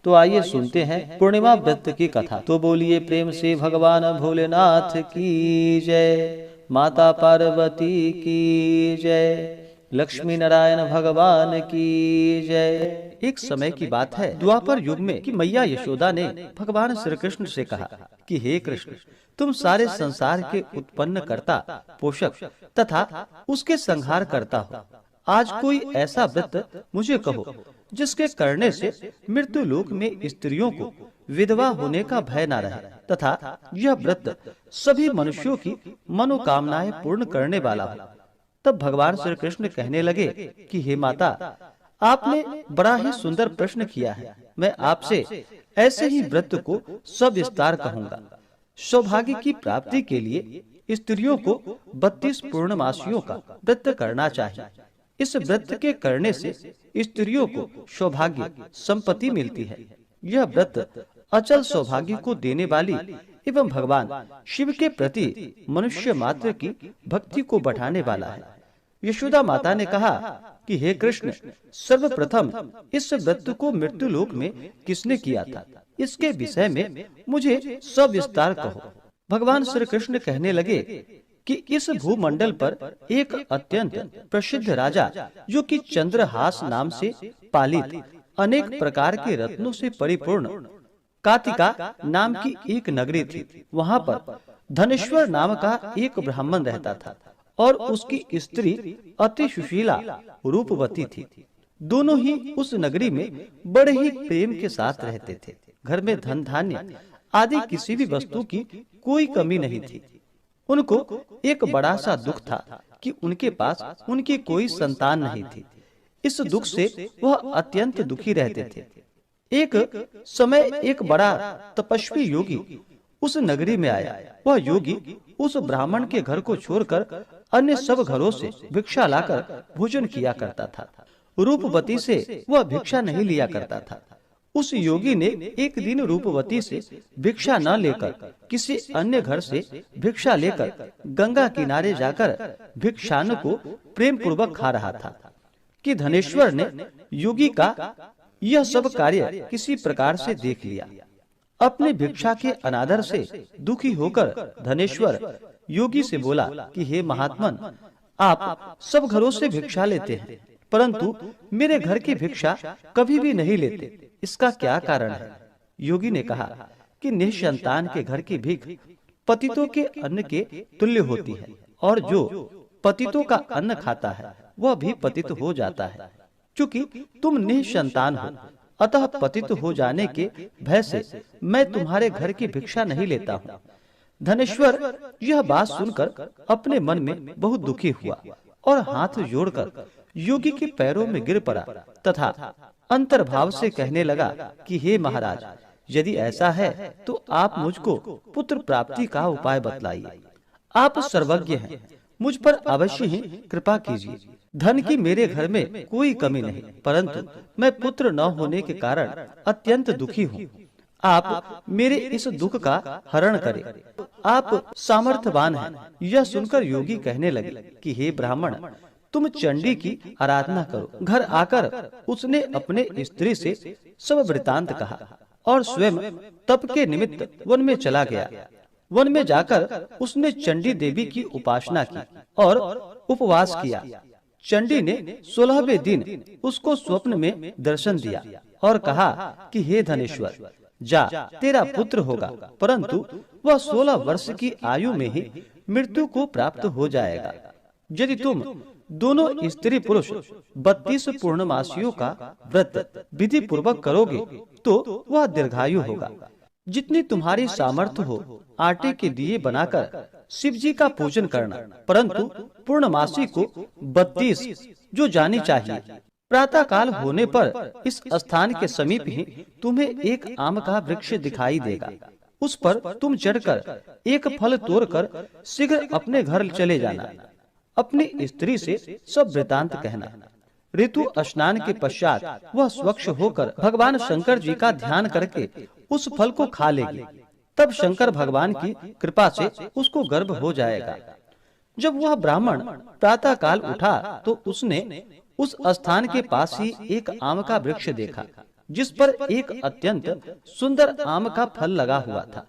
तो आइए सुनते हैं पूर्णिमा व्रत की कथा। तो बोलिए प्रेम से भगवान भोलेनाथ की जय, माता पार्वती की जय, लक्ष्मी नारायण भगवान की जय। एक समय की बात है, द्वापर युग में कि मैया यशोदा ने भगवान श्री कृष्ण से कहा कि हे कृष्ण, तुम सारे संसार के उत्पन्न करता, पोषक तथा उसके संहार करता हो। आज कोई ऐसा व्रत मुझे कहो जिसके करने से मृत्यु लोक में स्त्रियों को विधवा होने का भय न रहे तथा यह व्रत सभी मनुष्यों की मनोकामनाएं पूर्ण करने वाला हो। तब भगवान श्री कृष्ण कहने लगे कि हे माता, आपने बड़ा ही सुंदर प्रश्न किया है। मैं आपसे ऐसे ही व्रत को सविस्तार कहूंगा। सौभाग्य की प्राप्ति के लिए स्त्रियों को 32 पूर्णमासियों का व्रत करना चाहिए। इस व्रत के करने से स्त्रियों को सौभाग्य संपत्ति मिलती है। यह व्रत अचल सौभाग्य को देने वाली एवं भगवान शिव के प्रति मनुष्य मात्र की भक्ति को बढ़ाने वाला है। यशोदा माता ने कहा कि हे कृष्ण, सर्वप्रथम इस व्रत को मृत्यु लोक में किसने किया था, इसके विषय में मुझे सविस्तार कहो। भगवान श्री कृष्ण कहने लगे कि इस भूमंडल पर एक अत्यंत प्रसिद्ध राजा, जो कि चंद्रहास नाम से पालित अनेक प्रकार के रत्नों से परिपूर्ण कातिका नाम की एक नगरी थी। वहाँ पर धनेश्वर नाम का एक ब्राह्मण रहता था और उसकी स्त्री अति सुशीला रूपवती थी। दोनों ही उस नगरी में बड़े ही प्रेम के साथ रहते थे। घर में धन धान्य आदि किसी भी वस्तु की कोई कमी नहीं थी। उनको एक बड़ा सा दुख था कि उनके पास उनकी कोई संतान नहीं थी। इस दुख से वह अत्यंत दुखी रहते थे। एक समय एक बड़ा तपस्वी योगी उस नगरी में आया। वह योगी उस ब्राह्मण के घर को छोड़कर अन्य सब घरों से भिक्षा लाकर भोजन किया करता था। रूपवती से वह भिक्षा नहीं लिया करता था। उस योगी ने एक दिन रूपवती से भिक्षा न लेकर किसी अन्य घर से भिक्षा लेकर गंगा किनारे जाकर भिक्षान्न को प्रेम पूर्वक खा रहा था कि धनेश्वर ने योगी का यह सब कार्य किसी प्रकार से देख लिया। अपने भिक्षा के अनादर से दुखी होकर धनेश्वर योगी से बोला कि हे महात्मन, आप सब घरों से भिक्षा लेते हैं, परंतु मेरे घर की भिक्षा कभी भी नहीं लेते। इसका क्या कारण है? योगी ने कहा कि निसंतान के घर की भीख पतितों के अन्न के तुल्य होती है, और जो पतितों का अन्न खाता है वह भी पतित हो जाता है। चूंकि तुम निसंतान हो, अतः पतित हो जाने के भय से मैं तुम्हारे घर की भिक्षा नहीं लेता हूँ। धनेश्वर यह बात सुनकर अपने मन में बहुत दुखी हुआ और हाथ जोड़कर योगी के पैरों में गिर पड़ा तथा अंतर्भाव से कहने लगा कि हे महाराज, यदि ऐसा है तो आप मुझको पुत्र प्राप्ति का उपाय बतलाइए। आप सर्वज्ञ हैं, मुझ पर अवश्य ही कृपा कीजिए। धन की मेरे घर में कोई कमी नहीं, परंतु मैं पुत्र न होने के कारण अत्यंत दुखी हूँ। आप मेरे इस दुख का हरण करें। आप सामर्थ्यवान हैं। यह सुनकर योगी कहने लगे कि हे ब्राह्मण, तुम चंडी की आराधना करो। घर आकर उसने अपने स्त्री से सब वृतांत कहा और स्वयं तप के निमित्त वन में चला गया। वन में जाकर उसने चंडी देवी की उपासना की और उपवास किया। चंडी ने 16वें दिन उसको स्वप्न में दर्शन दिया और कहा कि हे धनेश्वर, जा, तेरा पुत्र होगा, परंतु वह 16 वर्ष की आयु में ही मृत्यु को प्राप्त हो जाएगा। यदि तुम दोनों स्त्री पुरुष 32 पूर्णमासियों का व्रत विधि पूर्वक करोगे तो वह दीर्घायु होगा। जितनी तुम्हारी सामर्थ्य हो आटे के दिए बनाकर शिव जी का पूजन करना, परंतु पूर्णमासी को 32 जो जानी चाहिए। प्रातः काल होने पर इस स्थान के समीप ही तुम्हें एक आम का वृक्ष दिखाई देगा। उस पर तुम चढ़कर एक फल तोड़कर शीघ्र अपने घर चले जाना। अपनी स्त्री से सब वृतांत कहना। ऋतु स्नान के पश्चात वह स्वच्छ होकर भगवान शंकर जी का ध्यान करके उस फल को खा लेगी। तब शंकर भगवान की कृपा से उसको गर्भ हो जाएगा। जब वह ब्राह्मण प्रातः काल उठा तो उसने उस स्थान के पास ही एक आम का वृक्ष देखा। जिस पर एक अत्यंत सुंदर आम का फल लगा हुआ था।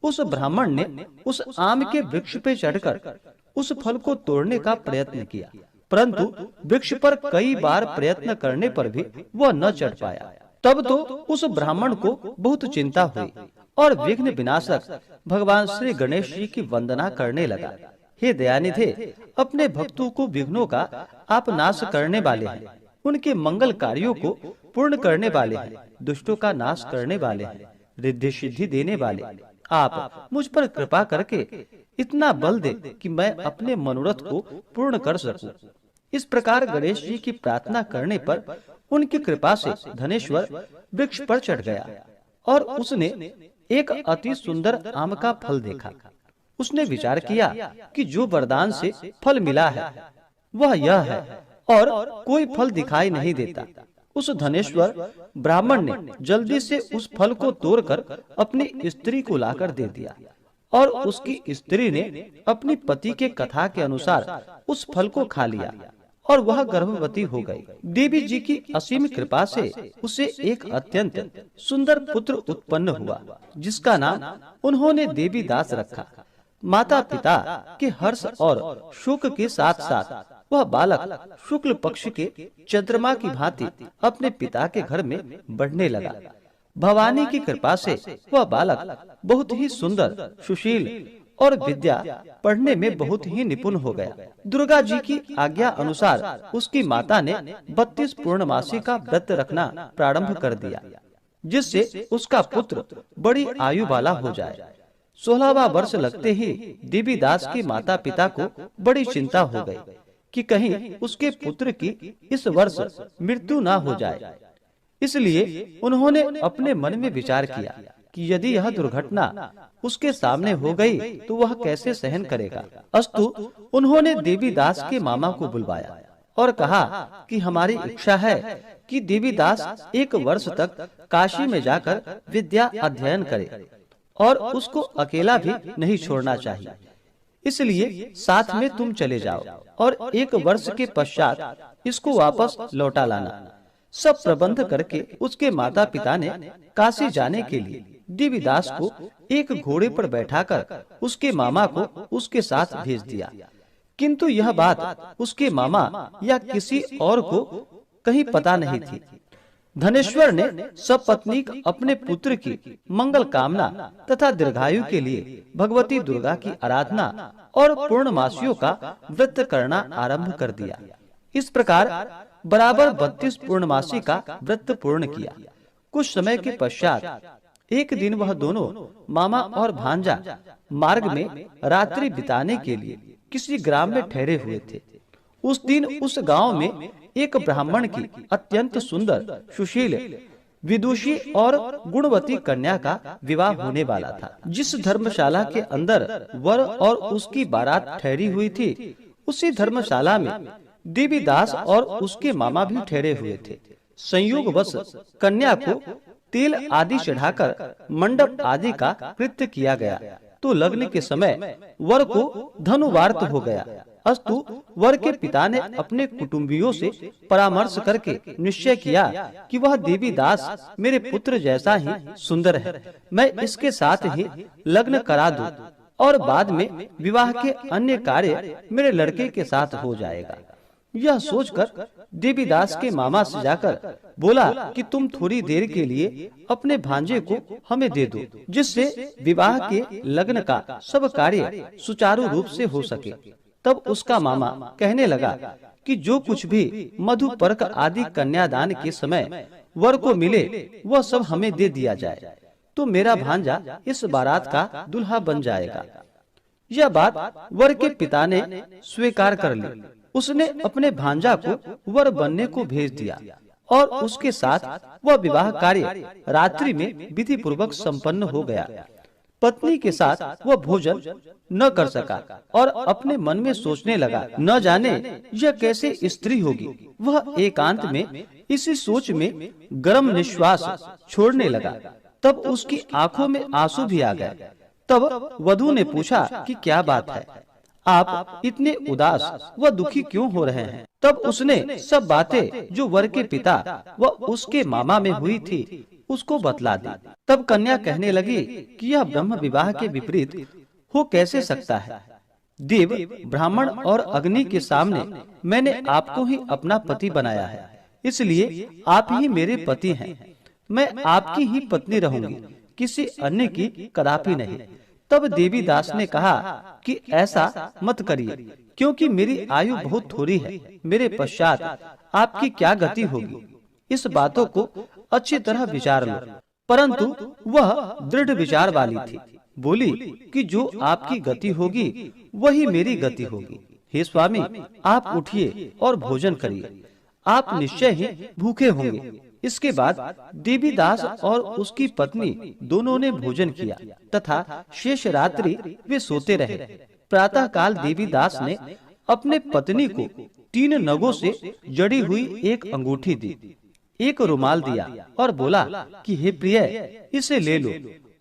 उस ब्राह्मण ने उस आम के वृक्ष पे चढ़कर उस फल को तोड़ने का प्रयत्न किया, परंतु वृक्ष पर कई बार प्रयत्न करने पर भी वह न चढ़ पाया। तब तो उस ब्राह्मण को बहुत चिंता हुई और विघ्न विनाशक भगवान श्री गणेश जी की वंदना करने लगा। हे दयानिधे, अपने भक्तों को विघ्नों का आप नाश करने वाले हैं, उनके मंगल कार्यों को पूर्ण करने वाले हैं, दुष्टों का नाश करने वाले हैं, रिद्धि सिद्धि देने वाले। आप मुझ पर कृपा करके इतना बल दे कि मैं अपने मनोरथ को पूर्ण कर सकूं। इस प्रकार गणेश जी की प्रार्थना करने पर उनकी कृपा से धनेश्वर वृक्ष पर चढ़ गया और उसने एक अति सुंदर आम का फल देखा। उसने विचार किया कि जो वरदान से फल मिला है वह यह है और कोई फल दिखाई नहीं देता। उस धनेश्वर ब्राह्मण ने जल्दी से उस फल को तोड़कर अपनी स्त्री को लाकर दे दिया और उसकी स्त्री ने अपनी पति के कथा के अनुसार उस फल को खा लिया और वह गर्भवती हो गई। देवी जी की असीम कृपा से उसे एक अत्यंत सुंदर पुत्र उत्पन्न हुआ, जिसका नाम उन्होंने देवी दास रखा। माता पिता के हर्ष और शोक के साथ साथ वह बालक शुक्ल पक्ष के चंद्रमा की भांति अपने पिता के घर में बढ़ने लगा। भवानी की कृपा से वह बालक बहुत ही सुंदर, सुशील और विद्या पढ़ने में बहुत ही निपुण हो गया। दुर्गा जी की आज्ञा अनुसार उसकी माता ने 32 पूर्णमासी का व्रत रखना प्रारंभ कर दिया, जिससे उसका पुत्र बड़ी आयु वाला हो जाए। 16वां वर्ष लगते ही देवी दास के माता पिता को बड़ी चिंता हो गई कि कहीं उसके पुत्र की इस वर्ष मृत्यु ना हो जाए। इसलिए उन्होंने अपने मन में विचार किया कि यदि यह दुर्घटना उसके सामने हो गई तो वह कैसे सहन करेगा। अस्तु उन्होंने देवी दास के मामा को बुलवाया और कहा कि हमारी इच्छा है कि देवी दास 1 वर्ष तक काशी में जाकर विद्या अध्ययन करे और उसको अकेला भी नहीं छोड़ना चाहिए। इसलिए साथ में तुम चले जाओ और 1 वर्ष के पश्चात इसको वापस लौटा लाना। सब प्रबंध करके उसके माता पिता ने काशी जाने के लिए देवीदास को एक घोड़े पर बैठाकर उसके मामा को उसके साथ भेज दिया। किंतु यह बात उसके मामा या किसी और को कहीं पता नहीं थी। धनेश्वर ने सपत्नीक अपने पुत्र की मंगल कामना तथा दीर्घायु के लिए भगवती दुर्गा की आराधना और पूर्णमासियों का व्रत करना आरंभ कर दिया। इस प्रकार बराबर 32 पूर्णमासी का व्रत पूर्ण किया। कुछ समय के पश्चात एक दिन वह दोनों मामा और भांजा मार्ग में रात्रि बिताने के लिए किसी ग्राम में ठहरे हुए थे। उस दिन उस गांव में एक ब्राह्मण की अत्यंत सुंदर, सुशील, विदुषी और गुणवती कन्या का विवाह होने वाला था। जिस धर्मशाला के अंदर वर और उसकी बारात ठहरी हुई थी, उसी धर्मशाला में देवीदास और उसके मामा भी ठहरे हुए थे। संयोगवश कन्या को तेल आदि चढ़ाकर मंडप आदि का कृत्य किया गया तो लग्न के समय वर को धनुवार्त हो गया। अस्तु वर के पिता ने अपने कुटुंबियों से परामर्श करके निश्चय किया कि वह देवीदास मेरे पुत्र जैसा ही सुंदर है, मैं इसके साथ ही लग्न करा दूं और बाद में विवाह के अन्य कार्य मेरे लड़के के साथ हो जाएगा। यह सोचकर देवीदास के मामा से जाकर बोला कि तुम थोड़ी देर के लिए अपने भांजे को हमें दे दो, जिससे विवाह के लग्न का सब कार्य सुचारू रूप से हो सके। तब उसका मामा कहने लगा कि जो कुछ भी मधुपर्क आदि कन्यादान के समय वर को मिले वह सब हमें दे दिया जाए, तो मेरा भांजा इस बारात का दुल्हा बन जाएगा। यह बात वर के पिता ने स्वीकार कर ली। उसने अपने भांजा को वर बनने को भेज दिया और उसके साथ वह विवाह कार्य रात्रि में विधि पूर्वक संपन्न हो गया। पत्नी के साथ वह भोजन न कर सका और अपने मन में सोचने लगा, न जाने यह कैसे स्त्री होगी। वह एकांत में इसी सोच में गर्म निश्वास छोड़ने लगा। तब उसकी आंखों में आंसू भी आ गए। तब वधू ने पूछा कि क्या बात है, आप इतने उदास व दुखी क्यों हो रहे हैं? तब उसने सब बातें जो वर के पिता व उसके मामा में हुई थी उसको बतला दी। तब कन्या कहने लगी कि यह ब्रह्म विवाह के विपरीत हो कैसे सकता है? देव, ब्राह्मण और अग्नि के सामने मैंने आपको ही अपना पति बनाया है, इसलिए आप ही मेरे पति हैं। मैं आपकी ही पत्नी रहूंगी, किसी अन्य की कदापि नहीं। तब देवी दास ने कहा कि ऐसा मत करिए, क्योंकि मेरी आयु बहुत थोड़ी है। मेरे पश्चात आपकी क्या गति होगी, इस बातों को अच्छी तरह विचार लो। परंतु वह दृढ़ विचार वाली थी, बोली कि जो आपकी गति होगी वही मेरी गति होगी। हे स्वामी, आप उठिए और भोजन करिए, आप निश्चय ही भूखे होंगे। इसके बाद देवीदास और उसकी पत्नी दोनों ने भोजन किया तथा शेष रात्रि वे सोते रहे। प्रातः काल देवीदास ने अपने पत्नी को 3 नगों से जड़ी हुई एक अंगूठी दी, एक रुमाल दिया और बोला कि हे प्रिय, इसे ले लो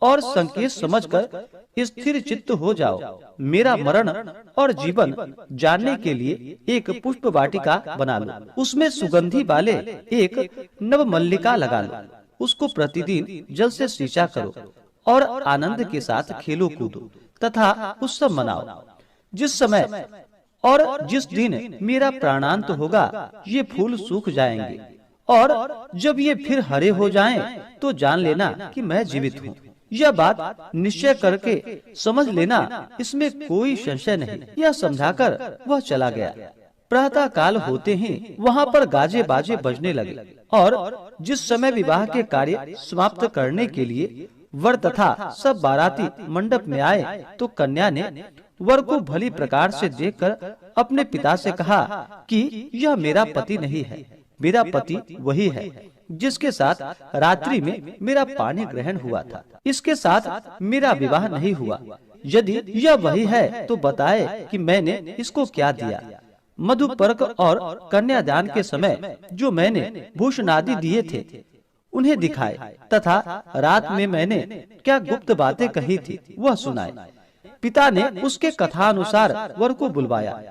और संकेत समझकर स्थिर चित्त हो जाओ। मेरा मरण और जीवन जानने के लिए एक पुष्प वाटिका बना लो, उसमें सुगंधी वाले एक नव मल्लिका लगा लो, उसको प्रतिदिन जल से सींचा करो और आनंद के साथ खेलो कूदो तथा उत्सव मनाओ। जिस समय और जिस दिन मेरा प्राणांत होगा ये फूल सूख जाएंगे, और जब ये फिर हरे हो जाएं, तो जान लेना कि मैं जीवित हूँ। यह बात निश्चय करके समझ लेना, इसमें कोई संशय नहीं। यह समझाकर वह चला गया। प्रातः काल होते ही वहाँ पर गाजे बाजे बजने लगे, और जिस समय विवाह के कार्य समाप्त करने के लिए वर तथा सब बाराती मंडप में आए, तो कन्या ने वर को भली प्रकार से देखकर अपने पिता से कहा कि यह मेरा पति नहीं है, मेरा पति वही है जिसके साथ रात्रि में मेरा पानी ग्रहण हुआ था। इसके साथ मेरा विवाह नहीं हुआ। यदि यह वही है तो बताए कि मैंने इसको क्या दिया। मधुपर्क और कन्यादान के समय जो मैंने भूषण आदि दिए थे उन्हें दिखाए, तथा रात में मैंने क्या गुप्त बातें कही थी वह सुनाए। पिता ने उसके कथानुसार वर को बुलवाया।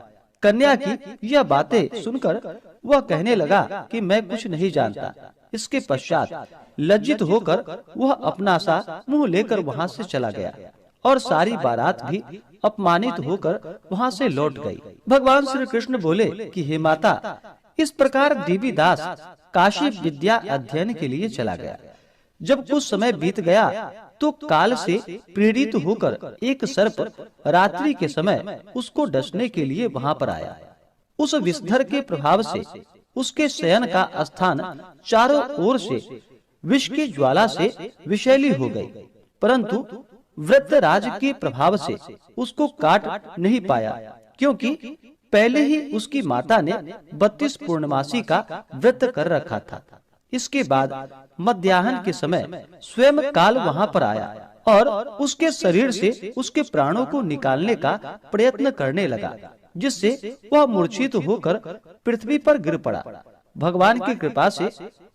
कन्या की यह बातें सुनकर वह कहने लगा कि मैं कुछ नहीं जानता। इसके पश्चात लज्जित होकर वह अपना सा मुंह लेकर वहाँ से चला गया, और सारी बारात भी अपमानित होकर वहाँ से लौट गई। भगवान श्री कृष्ण बोले कि हे माता, इस प्रकार देवीदास काशी विद्या अध्ययन के लिए चला गया। जब कुछ समय बीत गया तो काल से प्रेरित होकर एक सर्प रात्रि के समय उसको डसने के लिए वहाँ पर आया। उस विषधर के प्रभाव से उसके शयन का स्थान चारों ओर से विष की ज्वाला से विषैली हो गई, परंतु वृत्रराज के प्रभाव से उसको काट नहीं पाया, क्योंकि पहले ही उसकी माता ने 32 पूर्णमासी का व्रत कर रखा था। इसके बाद मध्याह्न के समय स्वयं काल वहाँ पर आया और उसके शरीर से उसके प्राणों को निकालने का प्रयत्न करने लगा, जिससे वह मूर्छित होकर पृथ्वी पर गिर पड़ा। भगवान की कृपा से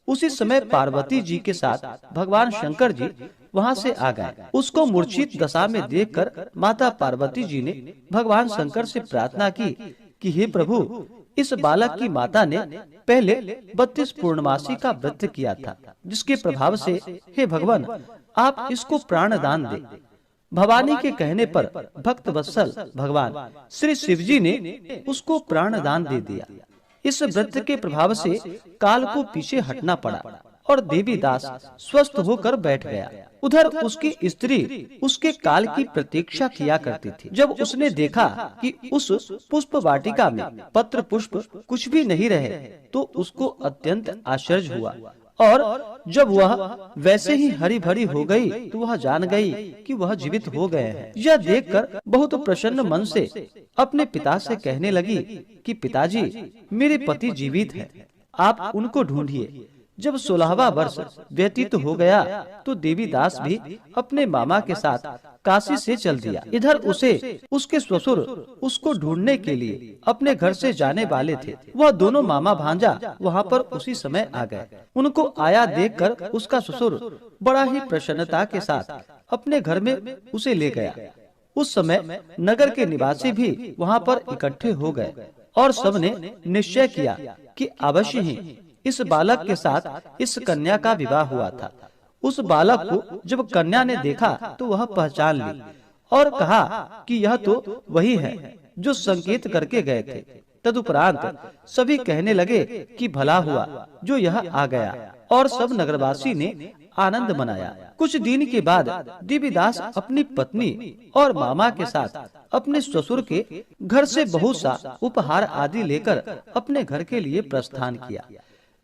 उसी समय पार्वती जी के साथ भगवान शंकर जी वहाँ से आ गए। उसको मूर्छित दशा में देखकर माता पार्वती जी ने भगवान शंकर से प्रार्थना की कि हे प्रभु, इस बालक की माता ने पहले 32 पूर्णमासी का व्रत किया था, जिसके प्रभाव से हे भगवान आप इसको प्राण दान दे। भवानी के कहने पर भक्त वत्सल भगवान श्री शिव जी ने उसको प्राण दान दे दिया। इस व्रत के प्रभाव से काल को पीछे हटना पड़ा और देवीदास स्वस्थ होकर बैठ गया। उधर उसकी स्त्री उसके काल की प्रतीक्षा किया करती थी। जब उसने देखा कि उस पुष्प वाटिका में पत्र पुष्प कुछ भी नहीं रहे, तो उसको अत्यंत आश्चर्य हुआ, और जब वह वैसे ही हरी भरी हो गई तो वह जान गई कि वह जीवित हो गए हैं। यह देखकर बहुत प्रसन्न मन से अपने पिता से कहने लगी कि पिताजी, मेरे पति जीवित हैं, आप उनको ढूंढिए। जब 16वां वर्ष व्यतीत हो गया तो देवीदास भी अपने मामा के साथ काशी से चल दिया। इधर उसे उसके ससुर उसको ढूंढने के लिए अपने घर से जाने वाले थे। वह दोनों मामा भांजा वहाँ पर उसी समय आ गए। उनको आया देखकर उसका ससुर बड़ा ही प्रसन्नता के साथ अपने घर में उसे ले गया। उस समय नगर के निवासी भी वहाँ पर इकट्ठे हो गए और सबने निश्चय किया कि अवश्य ही इस बालक के साथ इस कन्या का विवाह हुआ था। उस बालक को जब कन्या ने देखा तो वह पहचान ली और कहा कि यह तो वही है जो संकेत करके गए थे। तदुपरांत सभी कहने लगे कि भला हुआ जो यह आ गया, और सब नगरवासी ने आनंद मनाया। कुछ दिन के बाद देवीदास अपनी पत्नी और मामा के साथ अपने ससुर के घर से बहुत सा उपहार आदि लेकर अपने घर के लिए प्रस्थान किया।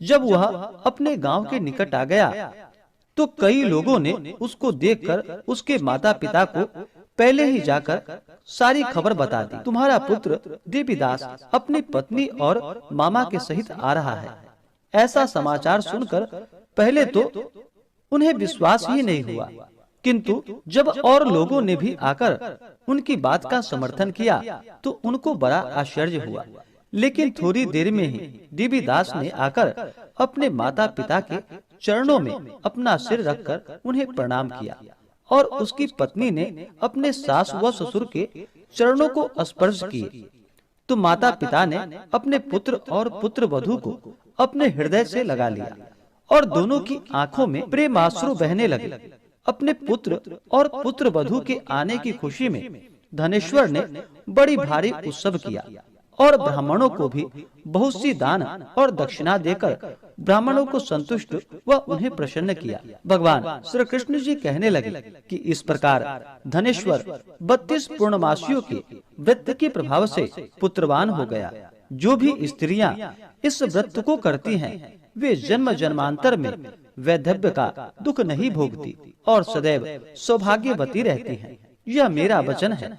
जब वह अपने गांव के निकट आ गया तो कई लोगों ने उसको देखकर उसके माता पिता को पहले ही जाकर सारी खबर बता दी। तुम्हारा पुत्र देवीदास अपनी पत्नी और मामा के सहित आ रहा है। ऐसा समाचार सुनकर पहले तो उन्हें विश्वास ही नहीं हुआ, किंतु जब और लोगों ने भी आकर उनकी बात का समर्थन किया तो उनको बड़ा आश्चर्य हुआ। लेकिन थोड़ी देर में ही देवीदास ने आकर अपने माता पिता के चरणों में अपना सिर रखकर उन्हें प्रणाम किया और उसकी पत्नी ने अपने सास व ससुर के चरणों को स्पर्श किए। तो माता पिता ने अपने पुत्र और पुत्र वधू को अपने हृदय से लगा लिया और दोनों की आंखों में प्रेमाश्रु बहने लगे। अपने पुत्र और पुत्र वधू के आने की खुशी में धनेश्वर ने बड़ी भारी उत्सव किया और ब्राह्मणों को भी बहुत सी दान और दक्षिणा देकर ब्राह्मणों को संतुष्ट व उन्हें प्रसन्न किया। भगवान श्री कृष्ण जी कहने लगे कि इस प्रकार धनेश्वर 32 पूर्णमासियों के व्रत के प्रभाव से पुत्रवान हो गया। जो भी स्त्रियां इस व्रत को करती हैं वे जन्म जन्मांतर में वैधव्य का दुख नहीं भोगती और सदैव सौभाग्यवती रहती हैं। यह मेरा वचन है,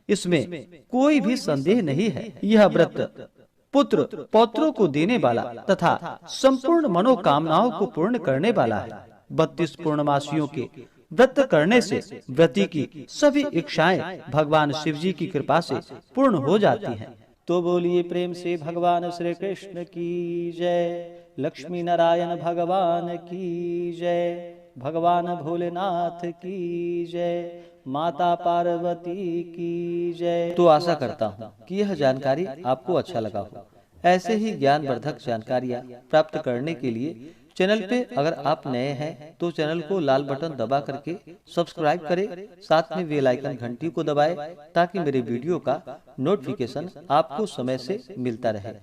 इसमें कोई भी संदेह नहीं है। यह व्रत पुत्र पौत्रों को देने वाला तथा संपूर्ण मनोकामनाओं को पूर्ण करने वाला है। 32 पूर्णमासियों के व्रत करने से व्रती की सभी इच्छाएं भगवान शिव जी की कृपा से पूर्ण हो जाती हैं। तो बोलिए प्रेम से भगवान श्री कृष्ण की जय। लक्ष्मी नारायण भगवान की जय। भगवान भोलेनाथ की जय। माता पार्वती की जय। तो आशा करता हूँ कि यह जानकारी आपको अच्छा लगा हो। ऐसे ही ज्ञानवर्धक जानकारियाँ प्राप्त करने के लिए चैनल पे अगर आप नए हैं तो चैनल को लाल बटन दबा करके सब्सक्राइब करें, साथ में बेल आइकन घंटी को दबाएं ताकि मेरे वीडियो का नोटिफिकेशन आपको समय से मिलता रहे।